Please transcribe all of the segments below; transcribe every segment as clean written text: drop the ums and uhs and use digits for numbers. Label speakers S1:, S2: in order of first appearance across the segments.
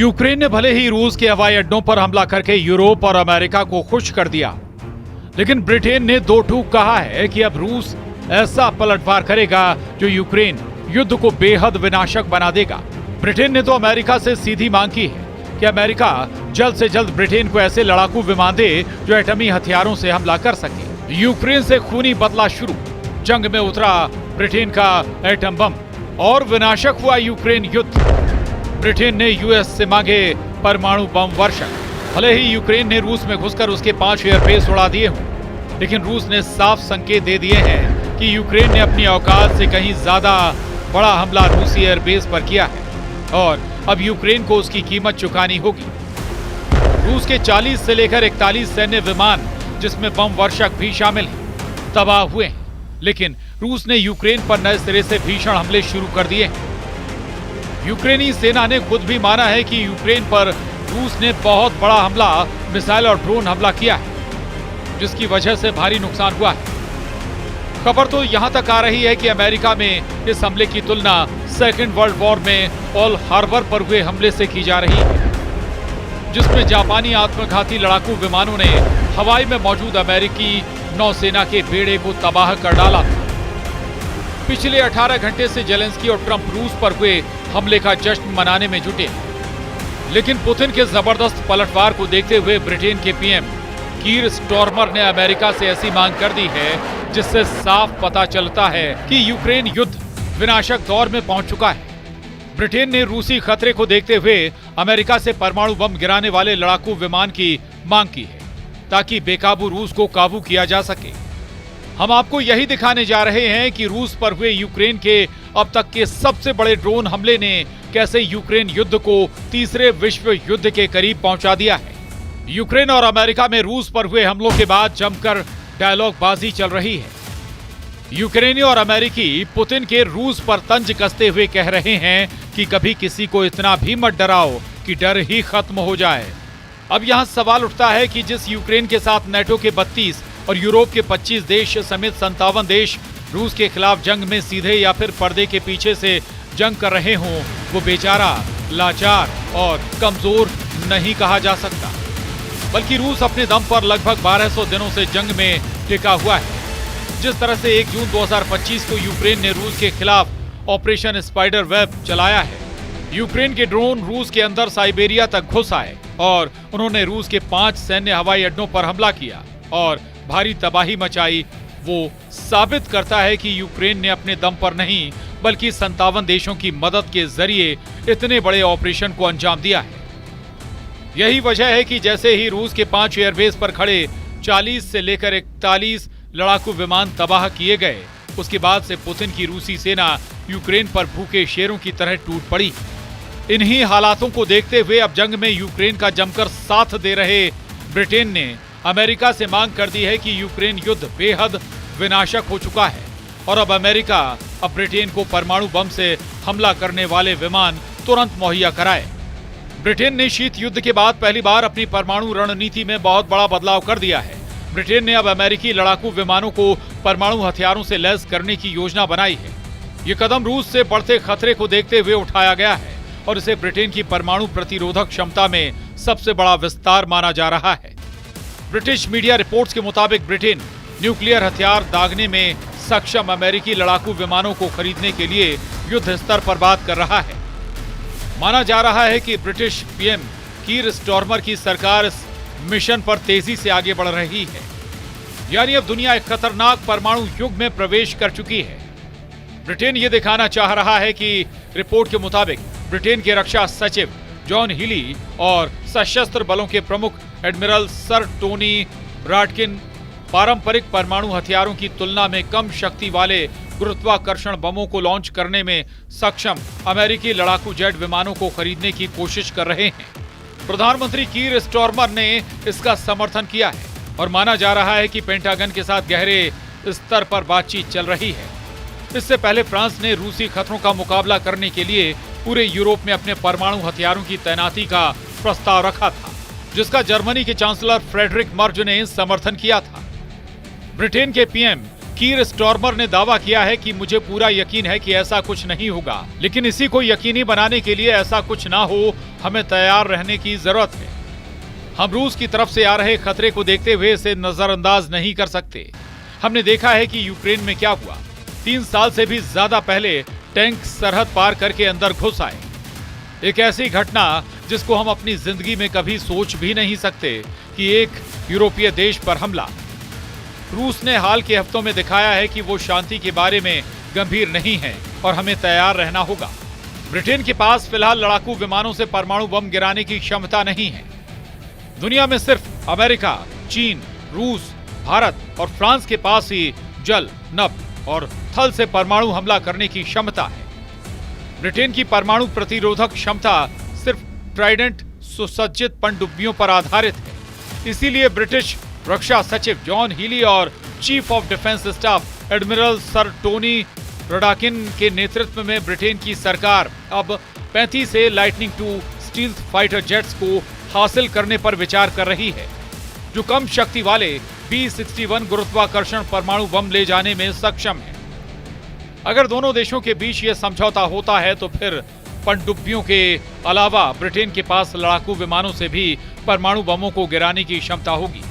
S1: Ukraine ने भले ही रूस के हवाई अड्डों पर हमला करके यूरोप और अमेरिका को खुश कर दिया, लेकिन ब्रिटेन ने दो टूक कहा है कि अब रूस ऐसा पलटवार करेगा जो यूक्रेन युद्ध को बेहद विनाशक बना देगा। ब्रिटेन ने तो अमेरिका से सीधी मांग की है कि अमेरिका जल्द से जल्द ब्रिटेन को ऐसे लड़ाकू विमान दे जो एटमी हथियारों से हमला कर सके। यूक्रेन से खूनी बदला शुरू, जंग में उतरा ब्रिटेन का एटम बम और विनाशक हुआ यूक्रेन युद्ध। ब्रिटेन ने यूएस से मांगे परमाणु बम वर्षण। भले ही यूक्रेन ने रूस में घुसकर उसके 5 एयरबेस उड़ा दिए हों, लेकिन रूस ने साफ संकेत दे दिए हैं कि यूक्रेन ने अपनी औकात से कहीं ज्यादा बड़ा हमला रूसी एयरबेस पर किया है और अब यूक्रेन को उसकी कीमत चुकानी होगी। रूस के 40 से लेकर 41 सैन्य विमान, जिसमें बम वर्षक भी शामिल हैं, तबाह हुए हैं, लेकिन रूस ने यूक्रेन पर नए सिरे से भीषण हमले शुरू कर दिए हैं। यूक्रेनी सेना ने खुद भी माना है कि यूक्रेन पर रूस ने बहुत बड़ा हमला, मिसाइल और ड्रोन हमला किया है, जिसकी वजह से भारी नुकसान हुआ है। खबर तो यहां तक आ रही है कि अमेरिका में इस हमले की तुलना सेकेंड वर्ल्ड वॉर में पर्ल हार्बर पर हुए हमले से की जा रही है, जिसमें जापानी आत्मघाती लड़ाकू विमानों ने हवाई में मौजूद अमेरिकी नौसेना के बेड़े को तबाह कर डाला था। पिछले 18 घंटे से जेलेंस्की और ट्रंप रूस पर हुए हमले का जश्न मनाने में जुटे, लेकिन पुतिन के जबरदस्त पलटवार को देखते हुए ब्रिटेन के पीएम कीर स्टॉर्मर ने अमेरिका से ऐसी मांग कर दी है जिससे साफ पता चलता है कि यूक्रेन युद्ध विनाशक दौर में पहुंच चुका है। ब्रिटेन ने रूसी खतरे को देखते हुए अमेरिका से परमाणु बम गिराने वाले लड़ाकू विमान की मांग की है, ताकि बेकाबू रूस को काबू किया जा सके। हम आपको यही दिखाने जा रहे हैं कि रूस पर हुए यूक्रेन के अब तक के सबसे बड़े ड्रोन हमले ने कैसे यूक्रेन युद्ध को तीसरे विश्व युद्ध के करीब पहुंचा दिया है। यूक्रेन और अमेरिका में रूस पर हुए हमलों के बाद जमकर डायलॉग बाजी चल रही है। यूक्रेनी और अमेरिकी पुतिन के रूस पर तंज कसते हुए कह रहे हैं कि कभी किसी को इतना भी मत डराओ कि डर ही खत्म हो जाए। अब यहां सवाल उठता है कि जिस यूक्रेन के साथ नेटो के 32 और यूरोप के 25 देश समेत 57 देश रूस के खिलाफ जंग में सीधे या फिर पर्दे के पीछे से जंग कर रहे हों, वो बेचारा, लाचार और कमजोर नहीं कहा जा सकता, बल्कि रूस अपने दम पर लगभग 1200 दिनों से जंग में टिका हुआ है। जिस तरह से 1 जून 2025 को यूक्रेन ने रूस के खिलाफ ऑपरेशन स्पाइडर वेब चलाया है, यूक्रेन के ड्रोन रूस के अंदर साइबेरिया तक घुस आए और उन्होंने रूस के 5 सैन्य हवाई अड्डों पर हमला किया और भारी तबाही मचाई, वो साबित करता है कि यूक्रेन ने अपने दम पर नहीं बल्कि 57 देशों की मदद के जरिए इतने बड़े ऑपरेशन को अंजाम दिया है। यही वजह है कि जैसे ही रूस के 5 एयरबेस पर खड़े 40 से लेकर 41 लड़ाकू विमान तबाह किए गए, उसके बाद से पुतिन की रूसी सेना यूक्रेन पर भूखे शेरों की तरह टूट पड़ी। इन्हीं हालातों को देखते हुए अब जंग में यूक्रेन का जमकर साथ दे रहे ब्रिटेन ने अमेरिका से मांग कर दी है कि यूक्रेन युद्ध बेहद विनाशक हो चुका है और अब अमेरिका अब ब्रिटेन को परमाणु बम से हमला करने वाले विमान तुरंत मुहैया कराए। ब्रिटेन ने शीत युद्ध के बाद पहली बार अपनी परमाणु रणनीति में बहुत बड़ा बदलाव कर दिया है। ब्रिटेन ने अब अमेरिकी लड़ाकू विमानों को परमाणु हथियारों से लैस करने की योजना बनाई है। ये कदम रूस से बढ़ते खतरे को देखते हुए उठाया गया है और इसे ब्रिटेन की परमाणु प्रतिरोधक क्षमता में सबसे बड़ा विस्तार माना जा रहा है। ब्रिटिश मीडिया रिपोर्ट्स के मुताबिक ब्रिटेन न्यूक्लियर हथियार दागने में सक्षम अमेरिकी लड़ाकू विमानों को खरीदने के लिए युद्ध स्तर पर बात कर रहा है। माना जा रहा है कि ब्रिटिश पीएम कीर स्टॉर्मर की सरकार इस मिशन पर तेजी से आगे बढ़ रही है, यानी अब दुनिया एक खतरनाक परमाणु युग में प्रवेश कर चुकी है। ब्रिटेन ये दिखाना चाह रहा है कि रिपोर्ट के मुताबिक ब्रिटेन के रक्षा सचिव जॉन हीली और सशस्त्र बलों के प्रमुख एडमिरल सर टोनी ब्राडकिन पारंपरिक परमाणु हथियारों की तुलना में कम शक्ति वाले गुरुत्वाकर्षण बमों को लॉन्च करने में सक्षम अमेरिकी लड़ाकू जेट विमानों को खरीदने की कोशिश कर रहे हैं। प्रधानमंत्री कीर स्टॉर्मर ने इसका समर्थन किया है और माना जा रहा है कि पेंटागन के साथ गहरे स्तर पर बातचीत चल रही है। इससे पहले फ्रांस ने रूसी खतरों का मुकाबला करने के लिए पूरे यूरोप में अपने परमाणु हथियारों की तैनाती का प्रस्ताव रखा था, जिसका जर्मनी के चांसलर फ्रेडरिक मर्ज ने समर्थन किया था। ब्रिटेन के पीएम कीर स्टॉर्मर ने दावा किया है कि मुझे पूरा यकीन है कि ऐसा कुछ नहीं होगा, लेकिन इसी को यकीनी बनाने के लिए ऐसा कुछ ना हो, हमें तैयार रहने की जरूरत है। हम रूस की तरफ से आ रहे खतरे को देखते हुए इसे नजरअंदाज नहीं कर सकते। हमने देखा है कि यूक्रेन में क्या हुआ। 3 साल से भी ज्यादा पहले टैंक सरहद पार करके अंदर घुस आए। एक ऐसी घटना जिसको हम अपनी जिंदगी में कभी सोच भी नहीं सकते कि एक यूरोपीय देश पर हमला। रूस ने हाल के हफ्तों में दिखाया है कि वो शांति के बारे में गंभीर नहीं है और हमें तैयार रहना होगा। ब्रिटेन के पास फिलहाल लड़ाकू विमानों से परमाणु बम गिराने की क्षमता नहीं है। दुनिया में सिर्फ अमेरिका, चीन, रूस, भारत और फ्रांस के पास ही जल, नभ और थल से परमाणु हमला करने की क्षमता है। ब्रिटेन की परमाणु प्रतिरोधक क्षमता सिर्फ ट्राइडेंट सुसज्जित पनडुब्बियों पर आधारित है। इसीलिए ब्रिटिश रक्षा सचिव जॉन हीली और chief of defence staff admiral sir Tony Radakin के नेतृत्व में ब्रिटेन की सरकार अब 35 से लाइटनिंग 2 स्टील्थ फाइटर जेट्स को हासिल करने पर विचार कर रही है, जो कम शक्ति वाले B-61 गुरुत्वाकर्षण परमाणु बम ले जाने में सक्षम है। अगर दोनों देशों के बीच यह समझौता होता है तो फिर पनडुब्बियों के अलावा ब्रिटेन के पास लड़ाकू विमानों से भी परमाणु बमों को गिराने की क्षमता होगी।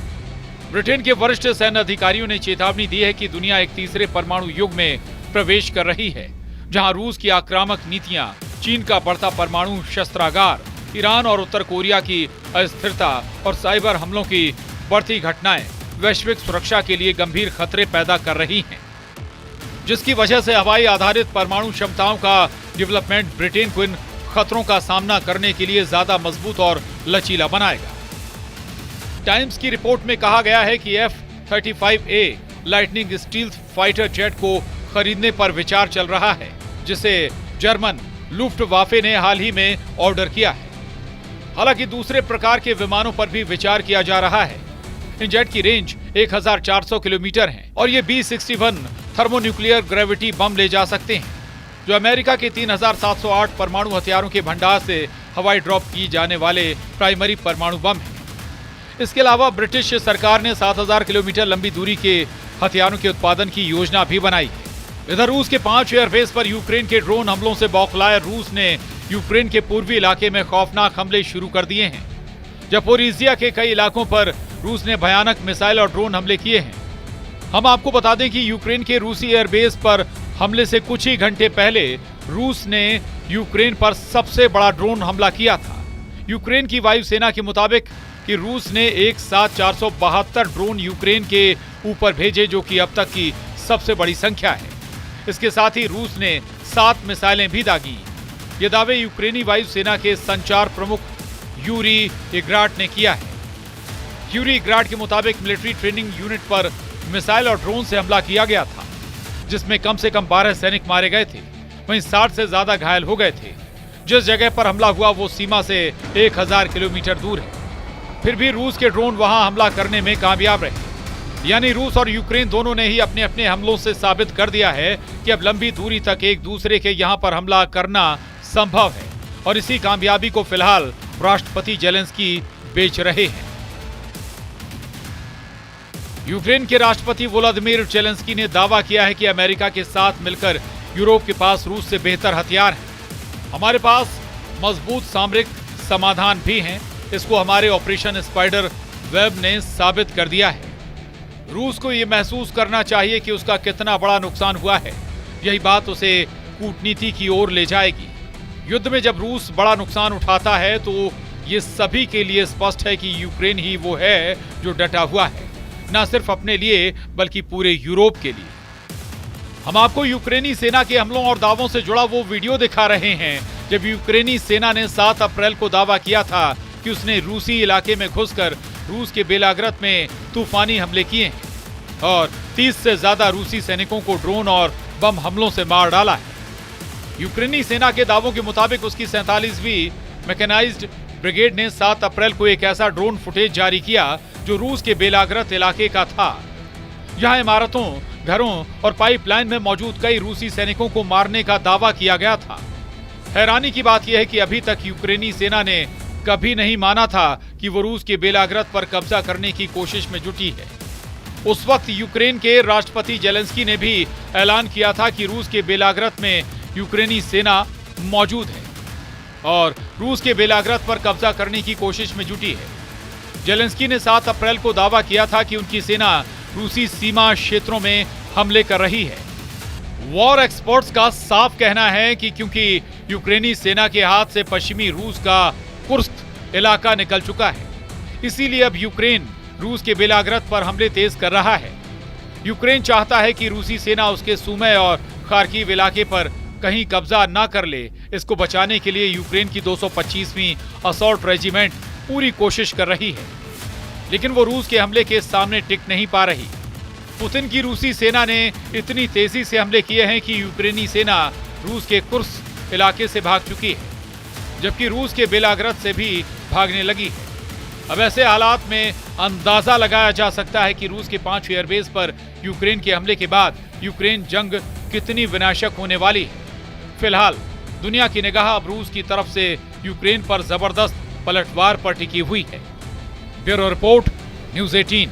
S1: ब्रिटेन के वरिष्ठ सैन्य अधिकारियों ने चेतावनी दी है कि दुनिया एक तीसरे परमाणु युग में प्रवेश कर रही है, जहां रूस की आक्रामक नीतियां, चीन का बढ़ता परमाणु शस्त्रागार, ईरान और उत्तर कोरिया की अस्थिरता और साइबर हमलों की बढ़ती घटनाएं वैश्विक सुरक्षा के लिए गंभीर खतरे पैदा कर रही हैं, जिसकी वजह से हवाई आधारित परमाणु क्षमताओं का डेवलपमेंट ब्रिटेन को इन खतरों का सामना करने के लिए ज्यादा मजबूत और लचीला बनाएगा। टाइम्स की रिपोर्ट में कहा गया है कि F-35A lightning stealth fighter jet को खरीदने पर विचार चल रहा है, जिसे जर्मन लुफ्टवाफे ने हाल ही में ऑर्डर किया है। हालांकि दूसरे प्रकार के विमानों पर भी विचार किया जा रहा है। इन जेट की रेंज 1400 किलोमीटर है और ये B-61 थर्मोन्यूक्लियर ग्रेविटी बम ले जा सकते हैं, जो अमेरिका के 3708 परमाणु हथियारों के भंडार से हवाई ड्रॉप किए जाने वाले प्राइमरी परमाणु बम है। इसके अलावा ब्रिटिश सरकार ने 7000 किलोमीटर लंबी दूरी के हथियारों के उत्पादन की योजना भी बनाई है। इधर रूस के 5 एयरबेस पर यूक्रेन के ड्रोन हमलों से बौखलाए रूस ने यूक्रेन के पूर्वी इलाके में खौफनाक हमले शुरू कर दिए हैं। ज़पोरिज़िया के कई इलाकों पर रूस ने भयानक मिसाइल और ड्रोन हमले किए हैं। हम आपको बता दें कि यूक्रेन के रूसी एयरबेस पर हमले से कुछ ही घंटे पहले रूस ने यूक्रेन पर सबसे बड़ा ड्रोन हमला किया था। यूक्रेन की वायुसेना के मुताबिक कि रूस ने एक साथ 472 ड्रोन यूक्रेन के ऊपर भेजे, जो कि अब तक की सबसे बड़ी संख्या है। इसके साथ ही रूस ने 7 मिसाइलें भी दागी। ये दावे यूक्रेनी वायुसेना के संचार प्रमुख यूरी इग्राट ने किया है। यूरी इग्राट के मुताबिक मिलिट्री ट्रेनिंग यूनिट पर मिसाइल और ड्रोन से हमला किया गया था, जिसमें कम से कम 12 सैनिक मारे गए थे, वहीं 60 से ज्यादा घायल हो गए थे। जिस जगह पर हमला हुआ वो सीमा से 1000 किलोमीटर दूर है। फिर भी रूस के ड्रोन वहां हमला करने में कामयाब रहे। यानी रूस और यूक्रेन दोनों ने ही अपने अपने हमलों से साबित कर दिया है कि अब लंबी दूरी तक एक दूसरे के यहां पर हमला करना संभव है, और इसी कामयाबी को फिलहाल राष्ट्रपति जेलेंस्की बेच रहे हैं। यूक्रेन के राष्ट्रपति वोलोदिमीर जेलेंस्की ने दावा किया है कि अमेरिका के साथ मिलकर यूरोप के पास रूस से बेहतर हथियार हैं। हमारे पास मजबूत सामरिक समाधान भी हैं। इसको हमारे ऑपरेशन स्पाइडर वेब ने साबित कर दिया है। रूस को यह महसूस करना चाहिए कि उसका कितना बड़ा नुकसान हुआ है। यही बात उसे कूटनीति की ओर ले जाएगी। युद्ध में जब रूस बड़ा नुकसान उठाता है तो ये सभी के लिए स्पष्ट है कि यूक्रेन ही वो है जो डटा हुआ है, न सिर्फ अपने लिए बल्कि पूरे यूरोप के लिए। हम आपको यूक्रेनी सेना के हमलों और दावों से जुड़ा वो वीडियो दिखा रहे हैं जब यूक्रेनी सेना ने 7 अप्रैल को दावा किया था कि उसने रूसी इलाके में घुसकर रूस के बेलाग्रद में तूफानी हमले किए हैं और 30 से ज्यादा रूसी सैनिकों को ड्रोन और बम हमलों से मार डाला है। यूक्रेनी सेना के दावों के मुताबिक उसकी 47वीं मैकेनाइज्ड ब्रिगेड ने 7 अप्रैल को एक ऐसा ड्रोन फुटेज जारी किया जो रूस के बेलाग्रद इलाके का था। यहां इमारतों, घरों और पाइपलाइन में मौजूद कई रूसी सैनिकों को मारने का दावा किया गया था। हैरानी की बात यह है कि अभी तक यूक्रेनी सेना ने कभी नहीं माना था कि वो रूस के बेलाग्रद पर कब्जा करने की कोशिश में जुटी है। उस वक्त यूक्रेन के राष्ट्रपति जेलेंस्की ने भी ऐलान किया था कि रूस के बेलाग्रद में यूक्रेनी सेना मौजूद है और रूस के बेलाग्रद पर कब्जा करने की कोशिश में जुटी है। जेलेंस्की ने 7 अप्रैल को दावा किया था कि उनकी सेना रूसी सीमा क्षेत्रों में हमले कर रही है। वॉर एक्सपर्ट्स का साफ कहना है कि क्योंकि यूक्रेनी सेना के हाथ से पश्चिमी रूस का कुर्स्क इलाका निकल चुका है, इसीलिए अब यूक्रेन रूस के बेलाग्रद पर हमले तेज कर रहा है। यूक्रेन चाहता है कि रूसी सेना उसके सुमे और खार्किव इलाके पर कहीं कब्जा ना कर ले। इसको बचाने के लिए यूक्रेन की 225वीं असॉल्ट रेजिमेंट पूरी कोशिश कर रही है, लेकिन वो रूस के हमले के सामने टिक नहीं पा रही। पुतिन की रूसी सेना ने इतनी तेजी से हमले किए हैं कि यूक्रेनी सेना रूस के कुर्स्क इलाके से भाग चुकी है, जबकि रूस के बेलाग्रद से भी भागने लगी है। अब ऐसे हालात में अंदाजा लगाया जा सकता है कि रूस के 5 एयरबेस पर यूक्रेन के हमले के बाद यूक्रेन जंग कितनी विनाशक होने वाली है। फिलहाल दुनिया की निगाह अब रूस की तरफ से यूक्रेन पर जबरदस्त पलटवार पर टिकी हुई है। Bureau report, news 18।